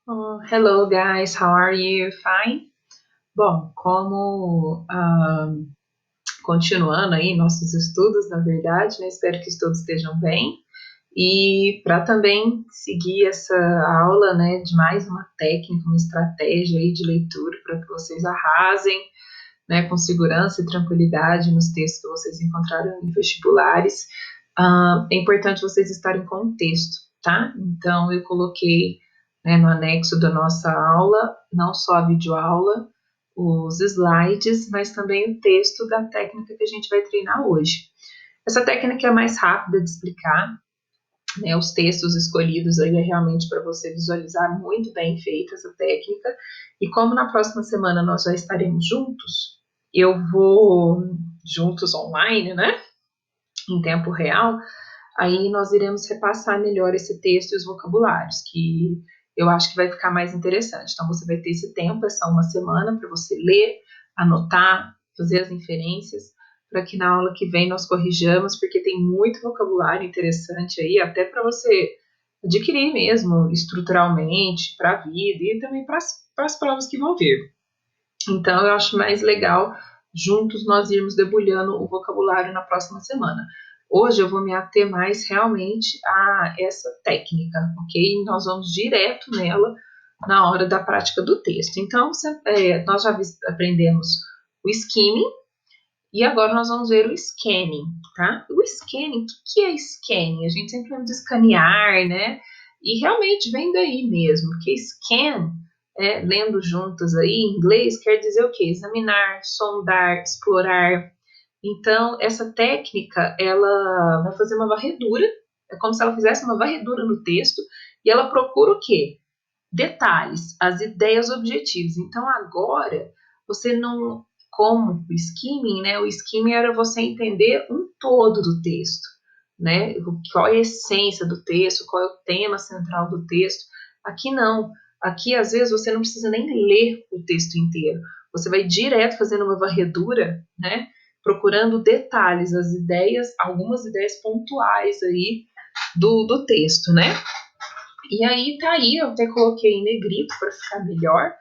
Oh, hello guys, how are you? Fine? Bom, continuando aí nossos estudos, na verdade, né? Espero que todos estejam bem. E para também seguir essa aula, né, de mais uma técnica, uma estratégia aí de leitura para que vocês arrasem, né, com segurança e tranquilidade nos textos que vocês encontraram em vestibulares, é importante vocês estarem com o texto, tá? Então, eu coloquei, né, no anexo da nossa aula, não só a videoaula, os slides, mas também o texto da técnica que a gente vai treinar hoje. Essa técnica é mais rápida de explicar, né, os textos escolhidos aí é realmente para você visualizar muito bem feita essa técnica. E como na próxima semana nós já estaremos juntos, eu vou juntos online, né, em tempo real, aí nós iremos repassar melhor esse texto e os vocabulários, que eu acho que vai ficar mais interessante. Então você vai ter esse tempo, essa uma semana, para você ler, anotar, fazer as inferências, para que na aula que vem nós corrijamos, porque tem muito vocabulário interessante aí, até para você adquirir mesmo estruturalmente para a vida e também para as provas que vão vir. Então eu acho mais legal juntos nós irmos debulhando o vocabulário na próxima semana. Hoje eu vou me ater mais realmente a essa técnica, ok? Nós vamos direto nela na hora da prática do texto. Então, nós já aprendemos o skimming, e agora nós vamos ver o scanning, tá? O scanning, o que é scanning? A gente sempre lembra de escanear, né? E realmente vem daí mesmo, porque scan, lendo juntas aí, em inglês, quer dizer o quê? Examinar, sondar, explorar. Então, essa técnica, ela vai fazer uma varredura, é como se ela fizesse uma varredura no texto, e ela procura o quê? Detalhes, as ideias objetivas. Então, agora, você não, como o skimming, né? O skimming era você entender um todo do texto, né? Qual é a essência do texto, qual é o tema central do texto. Aqui não. Aqui, às vezes, você não precisa nem ler o texto inteiro. Você vai direto fazendo uma varredura, né? Procurando detalhes, as ideias, algumas ideias pontuais aí do texto, né? E aí tá aí, eu até coloquei em negrito para ficar melhor.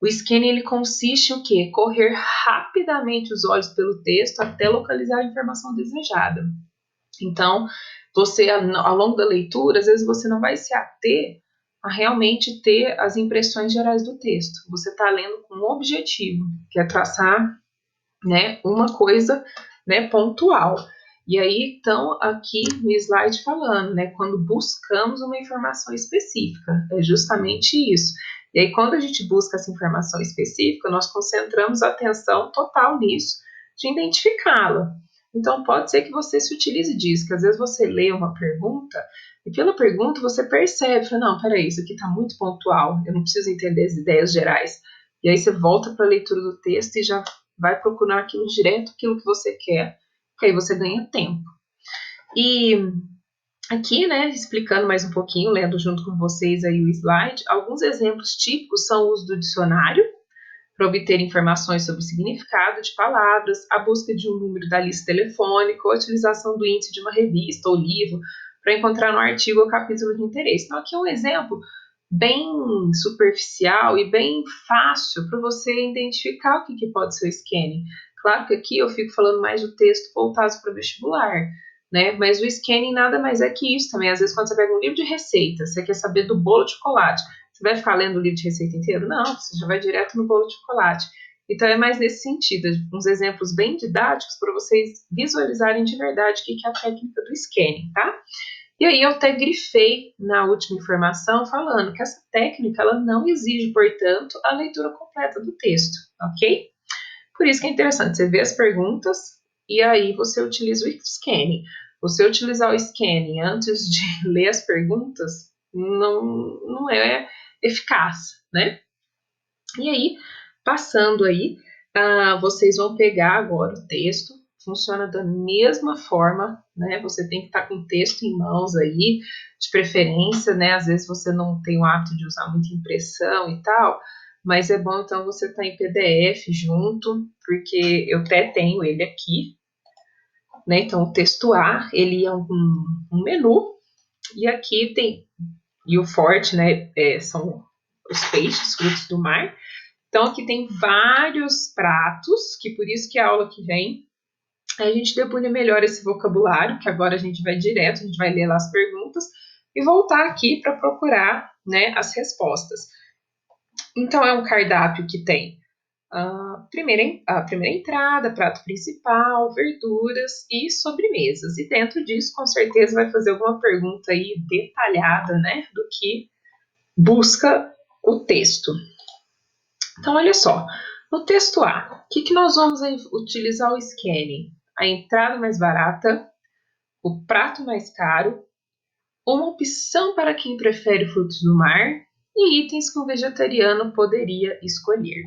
O scanning ele consiste em o quê? Correr rapidamente os olhos pelo texto até localizar a informação desejada. Então, você ao longo da leitura, às vezes você não vai se ater a realmente ter as impressões gerais do texto. Você está lendo com um objetivo, que é traçar, né, uma coisa, né, pontual. E aí, então, aqui no slide falando, né, quando buscamos uma informação específica, é justamente isso. E aí, quando a gente busca essa informação específica, nós concentramos a atenção total nisso, de identificá-la. Então, pode ser que você se utilize disso, que às vezes você lê uma pergunta, e pela pergunta você percebe, fala, não, peraí, isso aqui está muito pontual, eu não preciso entender as ideias gerais. E aí você volta para a leitura do texto e já vai procurar aquilo direto, aquilo que você quer, que aí você ganha tempo. E aqui, né, explicando mais um pouquinho, lendo junto com vocês aí o slide, alguns exemplos típicos são o uso do dicionário, para obter informações sobre o significado de palavras, a busca de um número da lista telefônica, ou a utilização do índice de uma revista ou livro para encontrar no artigo ou capítulo de interesse. Então, aqui é um exemplo bem superficial e bem fácil para você identificar o que pode ser o scanning. Claro que aqui eu fico falando mais do texto voltado para o vestibular, né? Mas o scanning nada mais é que isso também. Às vezes, quando você pega um livro de receita, você quer saber do bolo de chocolate, você vai ficar lendo o livro de receita inteiro? Não, você já vai direto no bolo de chocolate. Então, é mais nesse sentido, uns exemplos bem didáticos para vocês visualizarem de verdade o que é a técnica do scanning, tá? E aí eu até grifei na última informação falando que essa técnica ela não exige, portanto, a leitura completa do texto, ok? Por isso que é interessante, você vê as perguntas e aí você utiliza o scanning. Você utilizar o scanning antes de ler as perguntas não é eficaz, né? E aí, passando aí, vocês vão pegar agora o texto, funciona da mesma forma, né? Você tem que estar com o texto em mãos aí, de preferência, né? Às vezes você não tem o hábito de usar muita impressão e tal, mas é bom então você estar em PDF junto, porque eu até tenho ele aqui, né? Então o texto A, ele é um menu, e aqui tem, e o forte, né? São os peixes, frutos do mar. Então, aqui tem vários pratos, que por isso que a aula que vem a gente depura melhor esse vocabulário, que agora a gente vai direto, a gente vai ler lá as perguntas e voltar aqui para procurar, né, as respostas. Então, é um cardápio que tem a primeira entrada, prato principal, verduras e sobremesas. E dentro disso, com certeza, vai fazer alguma pergunta aí detalhada, né, do que busca o texto. Então, olha só, no texto A, o que nós vamos utilizar o scanning? A entrada mais barata, o prato mais caro, uma opção para quem prefere frutos do mar e itens que um vegetariano poderia escolher.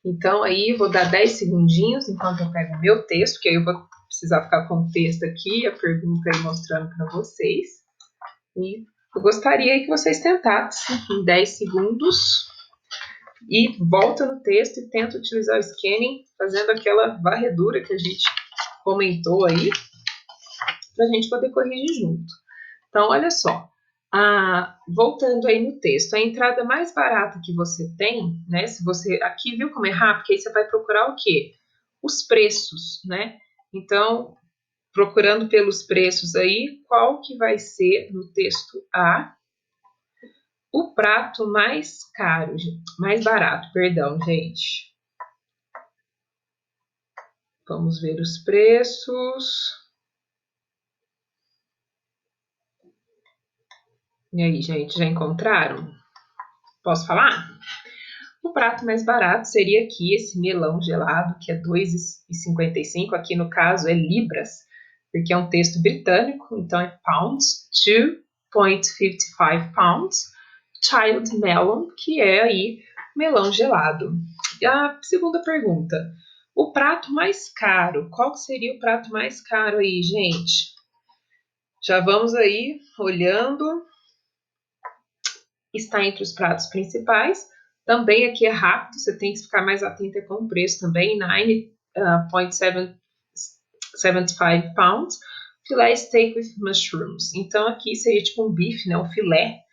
Então, aí vou dar 10 segundinhos enquanto eu pego o meu texto, que aí eu vou precisar ficar com o texto aqui, a pergunta aí mostrando para vocês. E eu gostaria que vocês tentassem em 10 segundos e volta no texto e tenta utilizar o scanning, fazendo aquela varredura que a gente comentou aí, para a gente poder corrigir junto. Então, olha só, voltando aí no texto, a entrada mais barata que você tem, né? Se você aqui viu como é rápido, porque aí você vai procurar o quê? Os preços, né? Então, procurando pelos preços aí, qual que vai ser no texto A o prato mais caro, mais barato, perdão, gente. Vamos ver os preços. E aí, gente, já encontraram? Posso falar? O prato mais barato seria aqui esse melão gelado, que é R$ 2,55. Aqui no caso é libras, porque é um texto britânico, então é pounds, 2,55 pounds. Child melon, que é aí melão gelado. E a segunda pergunta, o prato mais caro, qual que seria o prato mais caro aí, gente? Já vamos aí olhando, está entre os pratos principais. Também aqui é rápido, você tem que ficar mais atento com o preço também, 9,75 pounds. Filé steak with mushrooms. Então aqui seria tipo um bife, né, um filé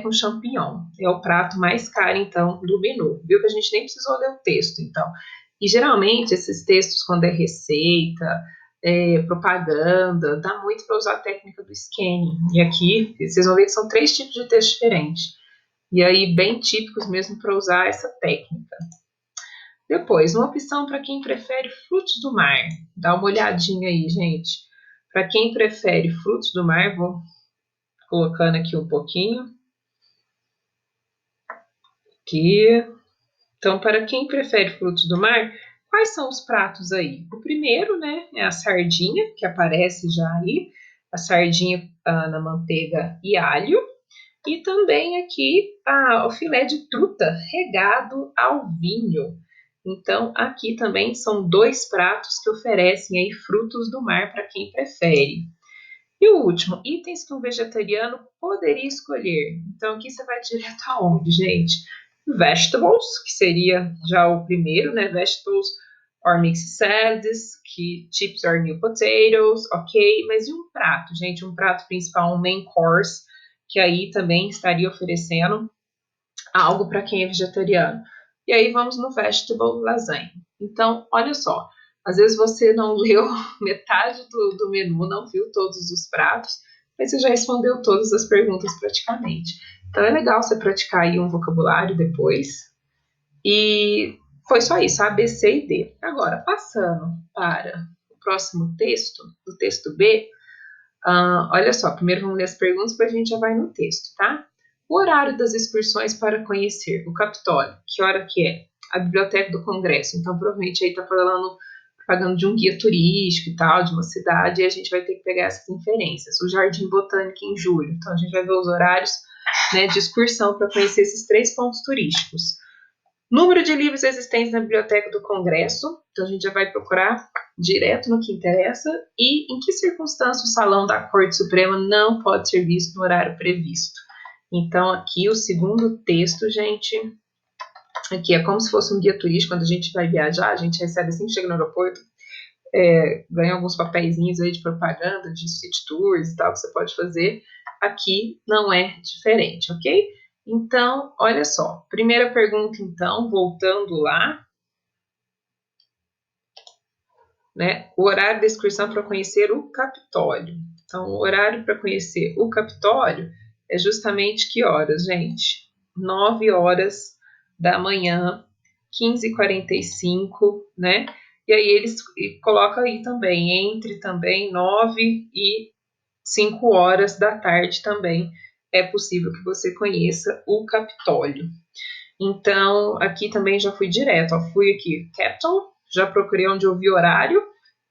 com champignon. É o prato mais caro, então, do menu. Viu que a gente nem precisou ler o texto, então. E geralmente esses textos, quando é receita, propaganda, dá muito para usar a técnica do scanning. E aqui, vocês vão ver que são 3 tipos de texto diferentes. E aí, bem típicos mesmo para usar essa técnica. Depois, uma opção para quem prefere frutos do mar. Dá uma olhadinha aí, gente. Para quem prefere frutos do mar, vou colocando aqui um pouquinho. Aqui. Então, para quem prefere frutos do mar, quais são os pratos aí? O primeiro, né, é a sardinha, que aparece já aí. A sardinha na manteiga e alho. E também aqui o filé de truta regado ao vinho. Então, aqui também são 2 pratos que oferecem aí frutos do mar para quem prefere. E o último, itens que um vegetariano poderia escolher. Então, aqui você vai direto aonde, gente? Vegetables, que seria já o primeiro, né? Vegetables or mixed salads, que chips or new potatoes, ok? Mas e um prato, gente? Um prato principal, um main course, que aí também estaria oferecendo algo para quem é vegetariano. E aí vamos no vegetable lasanha. Então, olha só, às vezes você não leu metade do menu, não viu todos os pratos, mas você já respondeu todas as perguntas praticamente. Então é legal você praticar aí um vocabulário depois. E foi só isso, A, B, C e D. Agora, passando para o próximo texto, o texto B, olha só, primeiro vamos ler as perguntas, depois a gente já vai no texto, tá? O horário das excursões para conhecer o Capitólio, que hora que é? A Biblioteca do Congresso, então provavelmente aí tá falando de um guia turístico e tal, de uma cidade, e a gente vai ter que pegar essas inferências. O Jardim Botânico em julho, então a gente vai ver os horários, né, de excursão para conhecer esses 3 pontos turísticos. Número de livros existentes na Biblioteca do Congresso, então a gente já vai procurar direto no que interessa, e em que circunstância o Salão da Corte Suprema não pode ser visto no horário previsto. Então aqui o segundo texto, gente, aqui é como se fosse um guia turístico, quando a gente vai viajar, a gente recebe assim que chega no aeroporto, ganha alguns papeizinhos aí de propaganda, de city tours e tal, que você pode fazer. Aqui não é diferente, ok? Então, olha só, primeira pergunta então, voltando lá, né? O horário da excursão para conhecer o Capitólio. Então, o horário para conhecer o Capitólio é justamente que horas, gente? 9 horas da manhã, 15h45, né? E aí eles colocam aí também, entre também 9 e 5 horas da tarde também é possível que você conheça o Capitólio. Então, aqui também já fui direto, ó, fui aqui, Capitol, já procurei onde eu vi horário,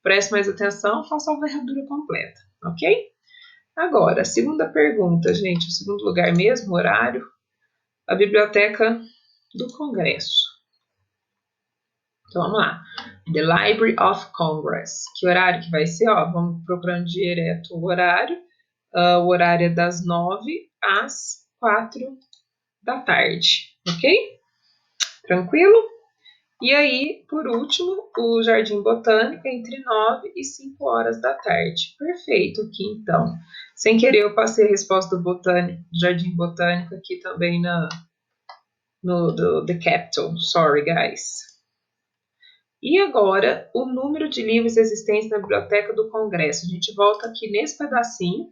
preste mais atenção, faça a varredura completa, ok? Agora, a segunda pergunta, gente, o segundo lugar mesmo, horário, a Biblioteca do Congresso. Então, vamos lá. The Library of Congress. Que horário que vai ser? Ó, vamos procurando direto o horário. O horário é das 9 às 4 da tarde, ok? Tranquilo? E aí, por último, o Jardim Botânico entre 9 e 5 horas da tarde. Perfeito aqui, então. Sem querer, eu passei a resposta do Jardim Botânico aqui também no The Capitol. Sorry, guys. E agora, o número de livros existentes na Biblioteca do Congresso. A gente volta aqui nesse pedacinho,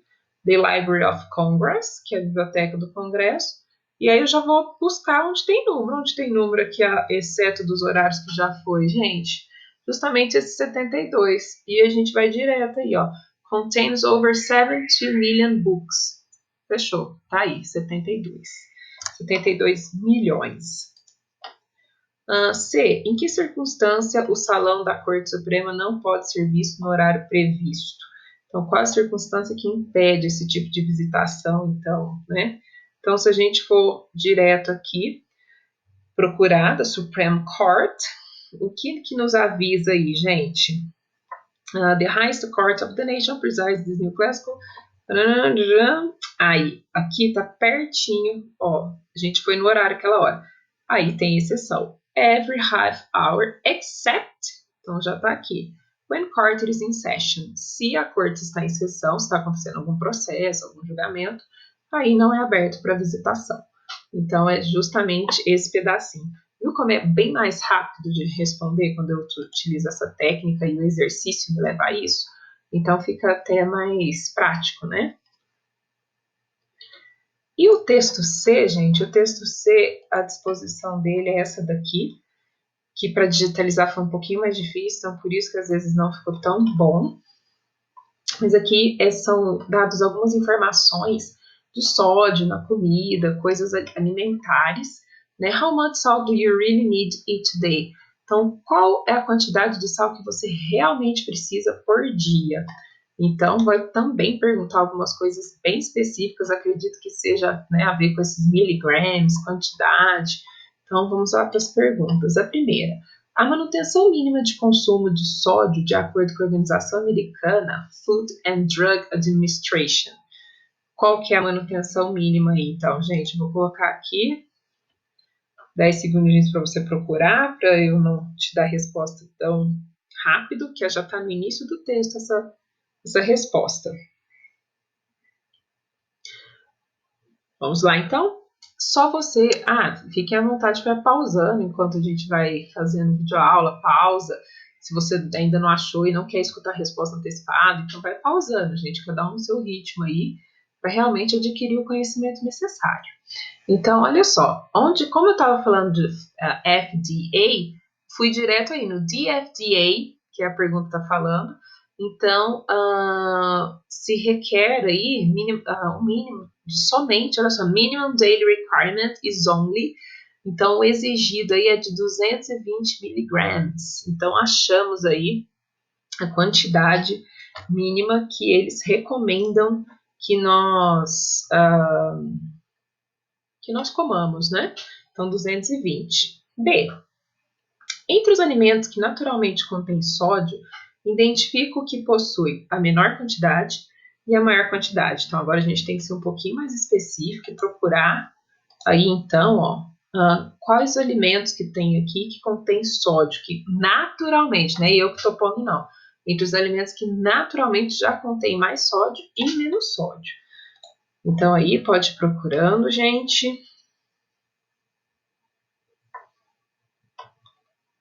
The Library of Congress, que é a Biblioteca do Congresso, e aí eu já vou buscar onde tem número aqui, exceto dos horários que já foi, gente. Justamente esse 72. E a gente vai direto aí, ó. Contains over 70 million books. Fechou. Tá aí, 72. 72 milhões. C. Em que circunstância o salão da Corte Suprema não pode ser visto no horário previsto? Então, qual a circunstância que impede esse tipo de visitação, então, né? Então, se a gente for direto aqui, procurar da Supreme Court, o que nos avisa aí, gente? The highest court of the nation presides this new classical. Aí, aqui tá pertinho, ó, a gente foi no horário aquela hora. Aí tem exceção. Every half hour, except, então já tá aqui. When court is in session. Se a corte está em sessão, se está acontecendo algum processo, algum julgamento, aí não é aberto para visitação. Então é justamente esse pedacinho. Viu como é bem mais rápido de responder quando eu utilizo essa técnica e o exercício me leva a isso? Então fica até mais prático, né? E o texto C, gente, o texto C, a disposição dele é essa daqui, que para digitalizar foi um pouquinho mais difícil, então por isso que às vezes não ficou tão bom. Mas aqui são dadas algumas informações de sódio na comida, coisas alimentares, né? How much salt do you really need each day? Então, qual é a quantidade de sal que você realmente precisa por dia? Então, vai também perguntar algumas coisas bem específicas, acredito que seja, né, a ver com esses miligramas, quantidade. Então, vamos lá para as perguntas. A primeira, a manutenção mínima de consumo de sódio, de acordo com a Organização Americana Food and Drug Administration. Qual que é a manutenção mínima aí? Então, gente, vou colocar aqui 10 segundinhos para você procurar, para eu não te dar a resposta tão rápido, que já está no início do texto essa resposta. Vamos lá, então? Só você... fique à vontade para pausando enquanto a gente vai fazendo videoaula, pausa. Se você ainda não achou e não quer escutar a resposta antecipada, então vai pausando, gente, cada um no seu ritmo aí, para realmente adquirir o conhecimento necessário. Então, olha só, como eu estava falando de FDA, fui direto aí no DFDA, que é a pergunta que está falando. Então, se requer aí um mínimo de somente, olha só, minimum daily requirement is only. Então, o exigido aí é de 220 miligramas. Então, achamos aí a quantidade mínima que eles recomendam que nós comamos, né? Então, 220. B. Entre os alimentos que naturalmente contêm sódio, identifica o que possui a menor quantidade e a maior quantidade. Então, agora a gente tem que ser um pouquinho mais específico e procurar aí, então, quais os alimentos que tem aqui que contém sódio, que naturalmente, né? Eu que estou pondo não. Entre os alimentos que naturalmente já contém mais sódio e menos sódio. Então, aí, pode ir procurando, gente.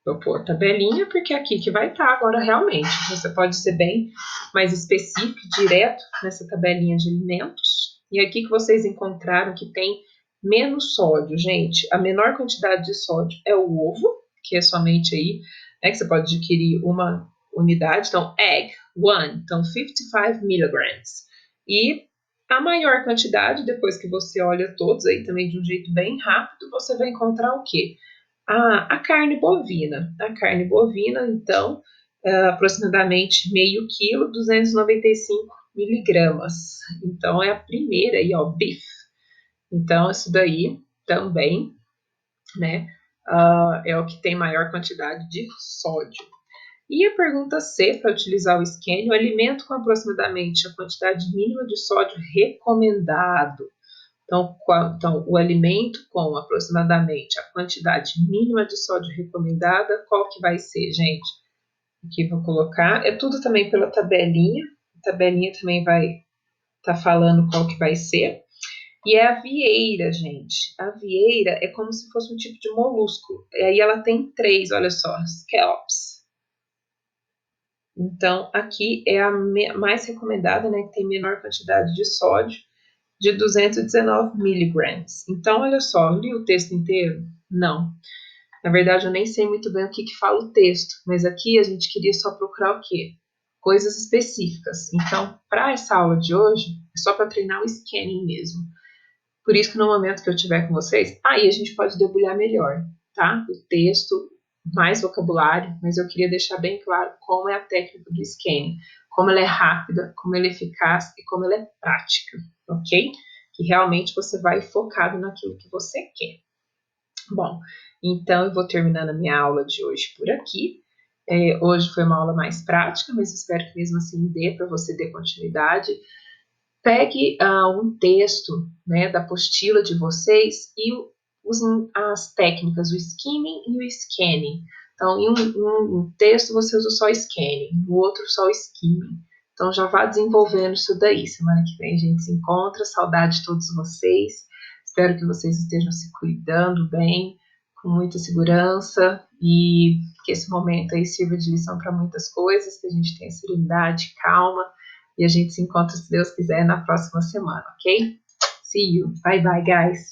Vou pôr tabelinha, porque é aqui que vai estar agora realmente. Você pode ser bem mais específico, direto nessa tabelinha de alimentos. E aqui que vocês encontraram que tem menos sódio, gente. A menor quantidade de sódio é o ovo, que é somente aí, né, que você pode adquirir uma unidade. Então, egg, 1, então 55 miligrams. E a maior quantidade, depois que você olha todos aí também de um jeito bem rápido, você vai encontrar o quê? A carne bovina. A carne bovina, então, aproximadamente meio quilo, 295 miligramas. Então, é a primeira aí, ó, beef. Então, isso daí também, né, é o que tem maior quantidade de sódio. E a pergunta C, para utilizar o scan, o alimento com aproximadamente a quantidade mínima de sódio recomendado. Então, o alimento com aproximadamente a quantidade mínima de sódio recomendada, qual que vai ser, gente? Aqui vou colocar, é tudo também pela tabelinha, a tabelinha também vai estar falando qual que vai ser. E é a vieira, gente. A vieira é como se fosse um tipo de molusco. E aí ela tem 3, olha só, scallops. Então, aqui é a mais recomendada, né, que tem menor quantidade de sódio, de 219 miligramas. Então, olha só, li o texto inteiro? Não. Na verdade, eu nem sei muito bem o que fala o texto, mas aqui a gente queria só procurar o quê? Coisas específicas. Então, para essa aula de hoje, é só para treinar o scanning mesmo. Por isso que no momento que eu estiver com vocês, aí a gente pode debulhar melhor, tá? O texto, mais vocabulário, mas eu queria deixar bem claro como é a técnica do scanning, como ela é rápida, como ela é eficaz e como ela é prática, ok? Que realmente você vai focado naquilo que você quer. Bom, então eu vou terminando a minha aula de hoje por aqui. Hoje foi uma aula mais prática, mas espero que mesmo assim dê para você ter continuidade. Pegue um texto, né, da apostila de vocês e usem as técnicas, o skimming e o scanning. Então, em um texto você usa só scanning, no outro só skimming. Então, já vá desenvolvendo isso daí. Semana que vem a gente se encontra. Saudade de todos vocês. Espero que vocês estejam se cuidando bem, com muita segurança e que esse momento aí sirva de lição para muitas coisas, que a gente tenha serenidade, calma. E a gente se encontra, se Deus quiser, na próxima semana, ok? See you. Bye bye, guys.